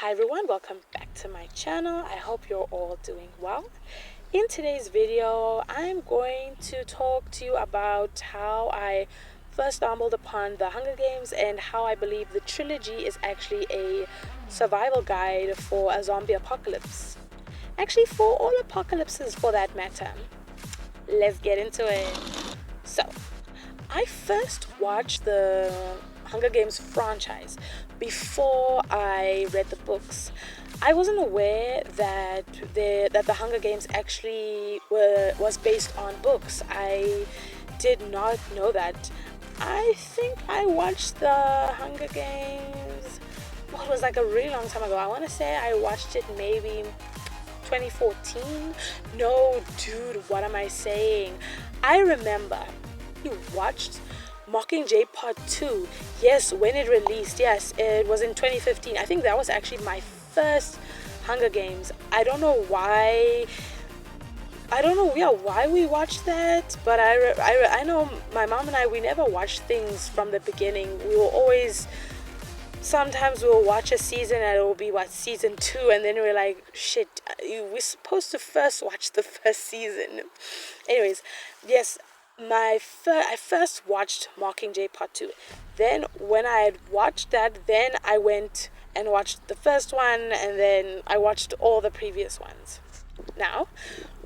Hi everyone, welcome back to my channel. I hope you're all doing well. In today's video, I'm going to talk to you about how I first stumbled upon the Hunger Games and how I believe the trilogy is actually a survival guide for a zombie apocalypse. Actually, for all apocalypses for that matter. Let's get into it. So, I first watched the Hunger Games franchise before I read the books. I wasn't aware that the Hunger Games actually was based on books. I did not know that. I think I watched the Hunger Games. Well, it was like a really long time ago. I want to say I watched it maybe 2014. No, dude, what am I saying? I remember you watched Mockingjay Part 2. Yes, when it released. Yes, it was in 2015. I think that was actually my first Hunger Games. I don't know why. I don't know, yeah, why we watched that, but I know my mom and I, we never watched things from the beginning. We will always, sometimes we'll watch a season and it will be season 2, and then we're like, shit, we're supposed to first watch the first season. Anyways, yes, I first watched Mockingjay Part 2. Then when I had watched that, then I went and watched the first one, and then I watched all the previous ones. Now,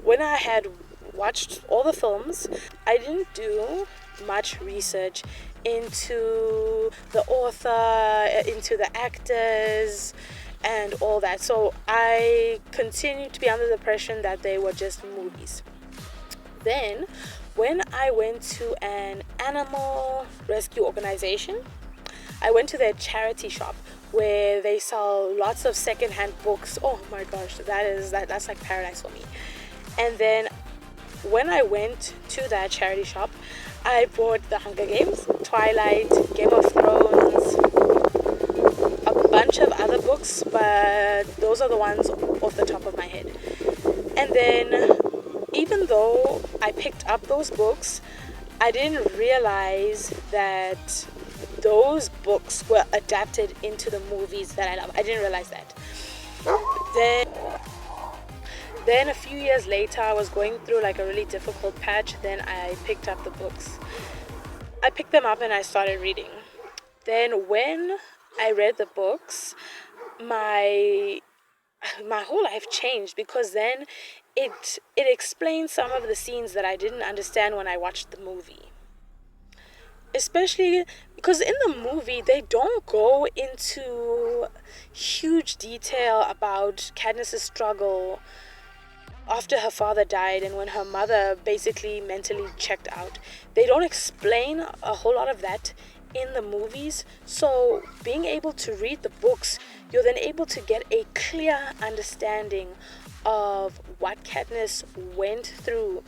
when I had watched all the films, I didn't do much research into the author, into the actors, and all that. So I continued to be under the impression that they were just movies. Then, when I went to an animal rescue organization, I went to their charity shop where they sell lots of secondhand books. Oh my gosh, that's like paradise for me. And then when I went to that charity shop, I bought The Hunger Games, Twilight, Game of Thrones, a bunch of other books, but those are the ones off the top of my head. And then, even though I picked up those books, I didn't realize that those books were adapted into the movies that I love. I didn't realize that. Then a few years later, I was going through like a really difficult patch. Then I picked up the books. I picked them up and I started reading. Then when I read the books, my whole life changed, because then it explained some of the scenes that I didn't understand when I watched the movie. Especially because in the movie they don't go into huge detail about Katniss's struggle after her father died and when her mother basically mentally checked out. They don't explain a whole lot of that in the movies. So being able to read the books, you're then able to get a clear understanding of what Katniss went through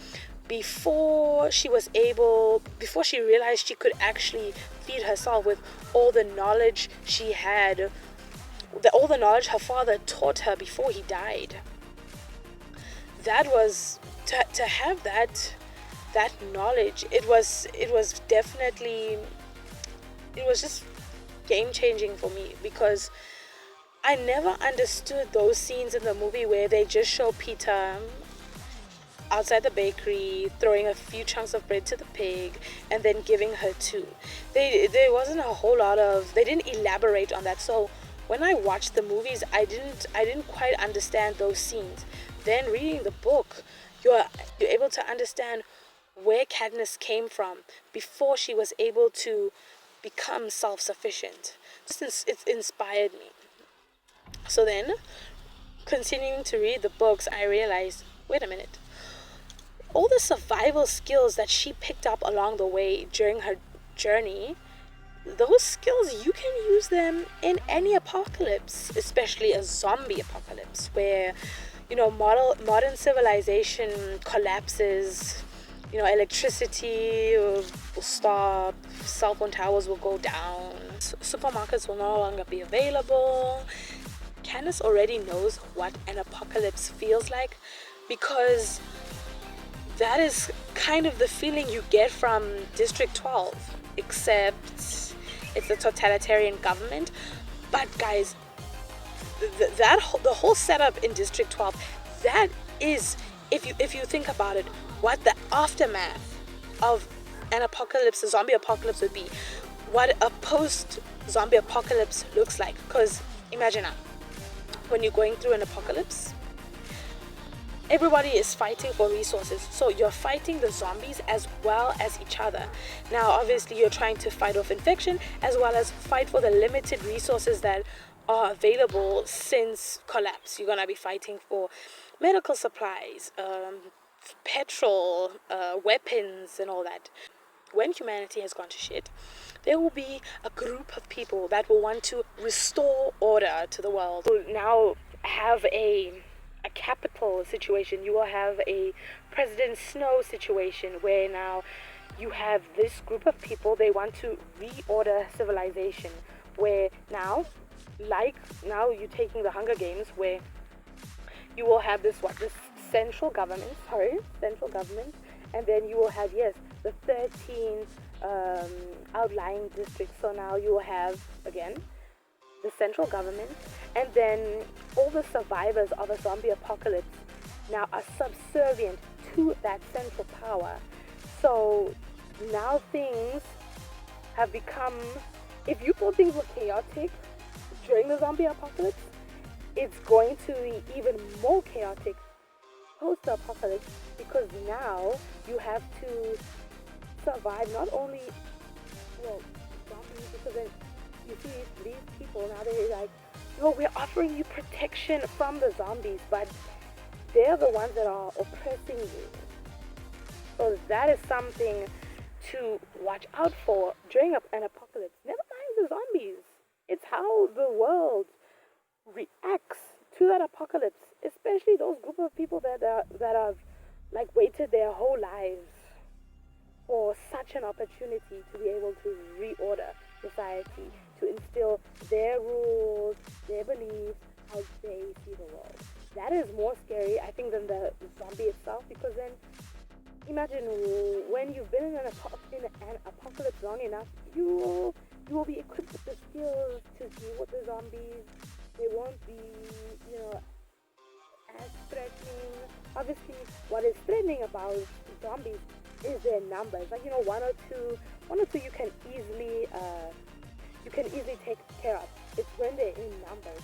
before she realized she could actually feed herself with all the knowledge she had, all the knowledge her father taught her before he died. That was to have that knowledge. It was definitely, it was just game changing for me, because I never understood those scenes in the movie where they just show Peter outside the bakery throwing a few chunks of bread to the pig and then giving her two. There wasn't a whole lot of, they didn't elaborate on that. So when I watched the movies, I didn't quite understand those scenes. Then reading the book, you're able to understand where Katniss came from before she was able to become self-sufficient. It's inspired me. So then, continuing to read the books, I realized, wait a minute, all the survival skills that she picked up along the way during her journey, those skills, you can use them in any apocalypse, especially a zombie apocalypse where, modern civilization collapses, electricity will stop, cell phone towers will go down, supermarkets will no longer be available. Candace already knows what an apocalypse feels like, because that is kind of the feeling you get from District 12, except it's a totalitarian government. But guys, the whole setup in District 12, that is, if you think about it, what the aftermath of an apocalypse, a zombie apocalypse would be, what a post zombie apocalypse looks like. Because imagine now, when you're going through an apocalypse, everybody is fighting for resources, so you're fighting the zombies as well as each other. Now obviously you're trying to fight off infection as well as fight for the limited resources that are available since collapse. You're gonna be fighting for medical supplies, petrol, weapons and all that. When humanity has gone to shit, there will be a group of people that will want to restore order to the world. Will now have a capital situation. You will have a President Snow situation where now you have this group of people, they want to reorder civilization, where now, like now you're taking the Hunger Games, where you will have this central government, and then you will have, yes, the 13 outlying districts. So now you will have, again, the central government, and then all the survivors of a zombie apocalypse now are subservient to that central power. So now things have become, if you thought things were chaotic during the zombie apocalypse, it's going to be even more chaotic post-apocalypse, because now you have to survive not only, well, zombies, because then you see these people now, they're like, no, we're offering you protection from the zombies, but they're the ones that are oppressing you. So that is something to watch out for during an apocalypse. Never mind the zombies. It's how the world reacts to that apocalypse, especially those group of people that have like waited their whole lives for such an opportunity to be able to reorder society, to instill their rules, their beliefs, how they see the world. That is more scary, I think, than the zombie itself, because then imagine when you've been in an apocalypse long enough, you will be equipped with the skills to deal with the zombies. They won't be, as threatening. Obviously, what is threatening about zombies is their numbers. Like, one or two you can easily take care of. It's when they're in numbers.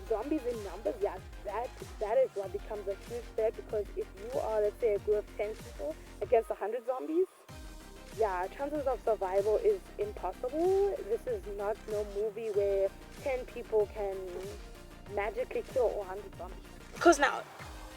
Zombies in numbers, yeah, that is what becomes a huge threat, because if you are, let's say, a group of 10 people against 100 zombies, yeah, chances of survival is impossible. This is not no movie where 10 people can magically kill 100 zombies. Because now,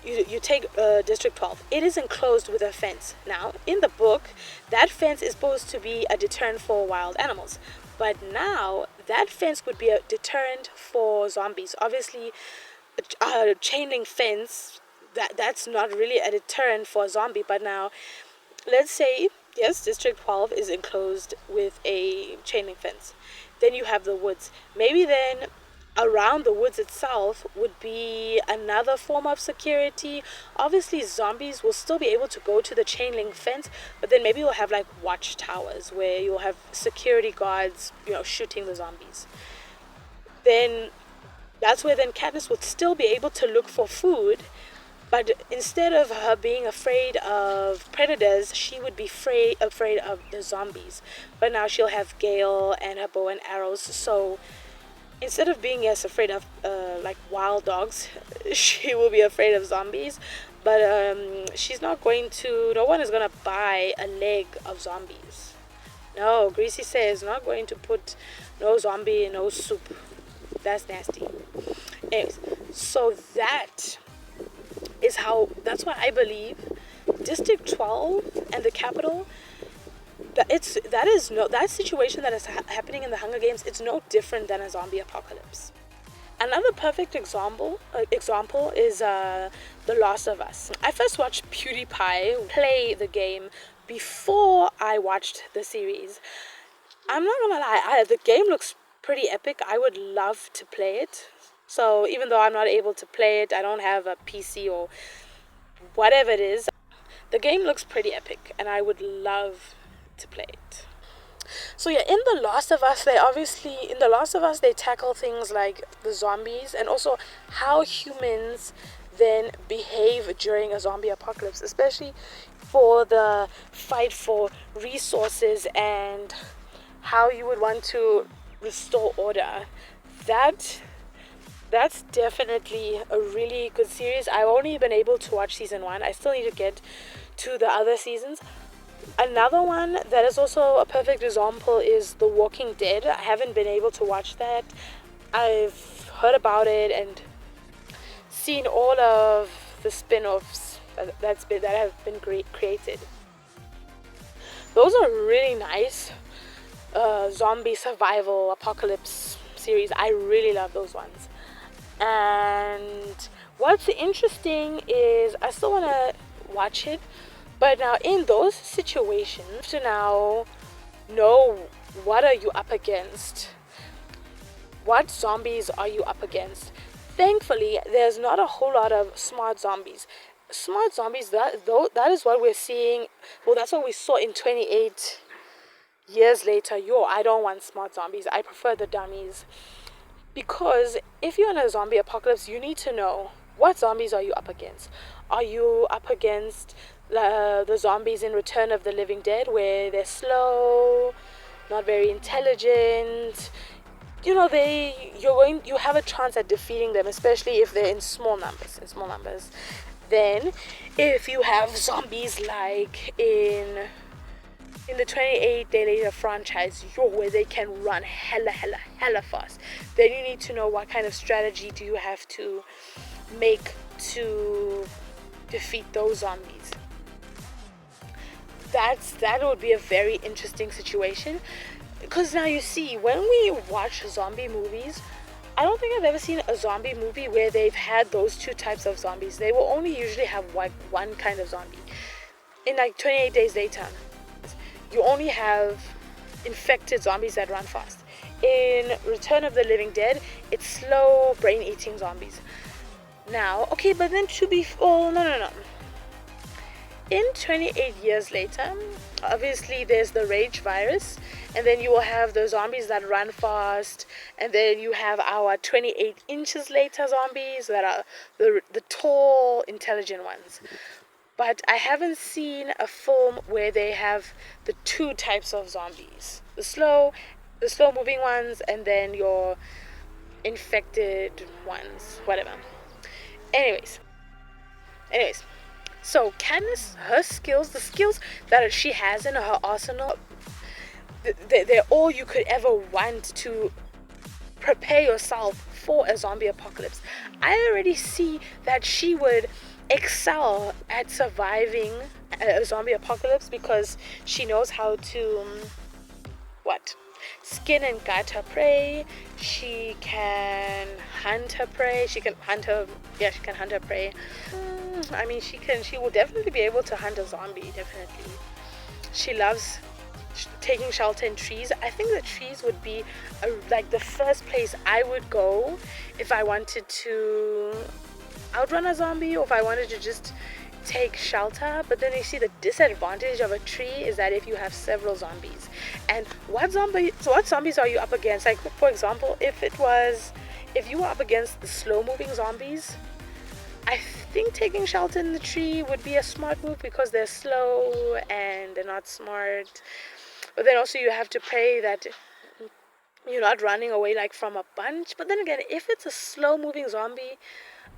you take District 12. It is enclosed with a fence. Now, in the book, that fence is supposed to be a deterrent for wild animals. But now, that fence would be a deterrent for zombies. Obviously, a chain link fence, that's not really a deterrent for a zombie. But now, let's say, yes, District 12 is enclosed with a chain link fence. Then you have the woods. Maybe then around the woods itself would be another form of security. Obviously, zombies will still be able to go to the chain link fence, but then maybe you'll have like watchtowers where you'll have security guards, shooting the zombies. Then that's where then Katniss would still be able to look for food, but instead of her being afraid of predators, she would be afraid of the zombies. But now she'll have Gale and her bow and arrows, so instead of being as afraid of like wild dogs, she will be afraid of zombies. But she's not going to, no one is going to buy a leg of zombies. No, Greasy says not going to put no zombie in no soup. That's nasty. Anyways, so that's why I believe District 12 and the capital, that situation that is happening in the Hunger Games, it's no different than a zombie apocalypse. Another perfect example is The Last of Us. I first watched PewDiePie play the game before I watched the series. I'm not gonna lie, the game looks pretty epic. I would love to play it. So even though I'm not able to play it, I don't have a PC or whatever it is, the game looks pretty epic and I would love to play it. So yeah, in The Last of Us, they tackle things like the zombies and also how humans then behave during a zombie apocalypse, especially for the fight for resources and how you would want to restore order. That that's definitely a really good series. I've only been able to watch season 1. I still need to get to the other seasons. Another one that is also a perfect example is The Walking Dead. I haven't been able to watch that. I've heard about it and seen all of the spin-offs that have been created. Those are really nice zombie survival apocalypse series. I really love those ones. And what's interesting is I still want to watch it, but now in those situations, to now know what are you up against, what zombies are you up against. Thankfully, there's not a whole lot of smart zombies. Smart zombies, that is what we're seeing. Well, that's what we saw in 28 years later. I don't want smart zombies. I prefer the dummies. Because if you're in a zombie apocalypse, you need to know what zombies are you up against. Are you up against the zombies in Return of the Living Dead, where they're slow, not very intelligent? You know, you have a chance at defeating them, especially if they're in small numbers. Then, if you have zombies like in the 28 Day Later franchise, where they can run hella fast, then you need to know what kind of strategy do you have to make to defeat those zombies. That would be a very interesting situation, because now you see, when we watch zombie movies, I don't think I've ever seen a zombie movie where they've had those two types of zombies. They will only usually have one kind of zombie. In like 28 Days Later, you only have infected zombies that run fast. In Return of the Living Dead, it's slow, brain-eating zombies. Now, okay, but then no. In 28 years later, obviously there's the rage virus, and then you will have the zombies that run fast, and then you have our 28 inches later zombies that are the tall, intelligent ones. But I haven't seen a film where they have the two types of zombies. The slow moving ones, and then your infected ones, whatever. Anyways. So Katniss, her skills, the skills that she has in her arsenal, they're all you could ever want to prepare yourself for a zombie apocalypse. I already see that she would excel at surviving a zombie apocalypse, because she knows how to skin and gut her prey. She can hunt her prey. She can hunt her prey. I mean, she will definitely be able to hunt a zombie, definitely. She loves taking shelter in trees. I think the trees would be like the first place I would go if I wanted to outrun a zombie, or if I wanted to just take shelter. But then you see, the disadvantage of a tree is that if you have several zombies, and what zombies are you up against? Like, for example, if you were up against the slow moving zombies, I think taking shelter in the tree would be a smart move, because they're slow and they're not smart. But then also you have to pray that you're not running away like from a bunch. But then again, if it's a slow moving zombie,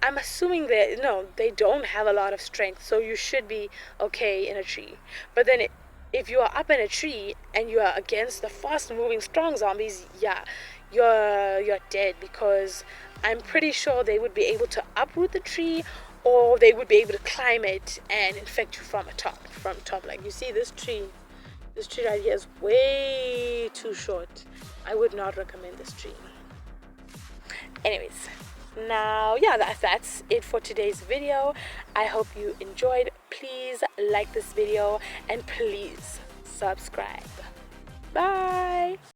I'm assuming that they don't have a lot of strength, so you should be okay in a tree. But then if you are up in a tree and you are against the fast moving strong zombies, you're dead, because I'm pretty sure they would be able to uproot the tree, or they would be able to climb it and infect you from top. Like, you see, this tree right here is way too short. I would not recommend this tree. Anyways, now that's it for today's video. I hope you enjoyed. Please like this video and please subscribe. Bye.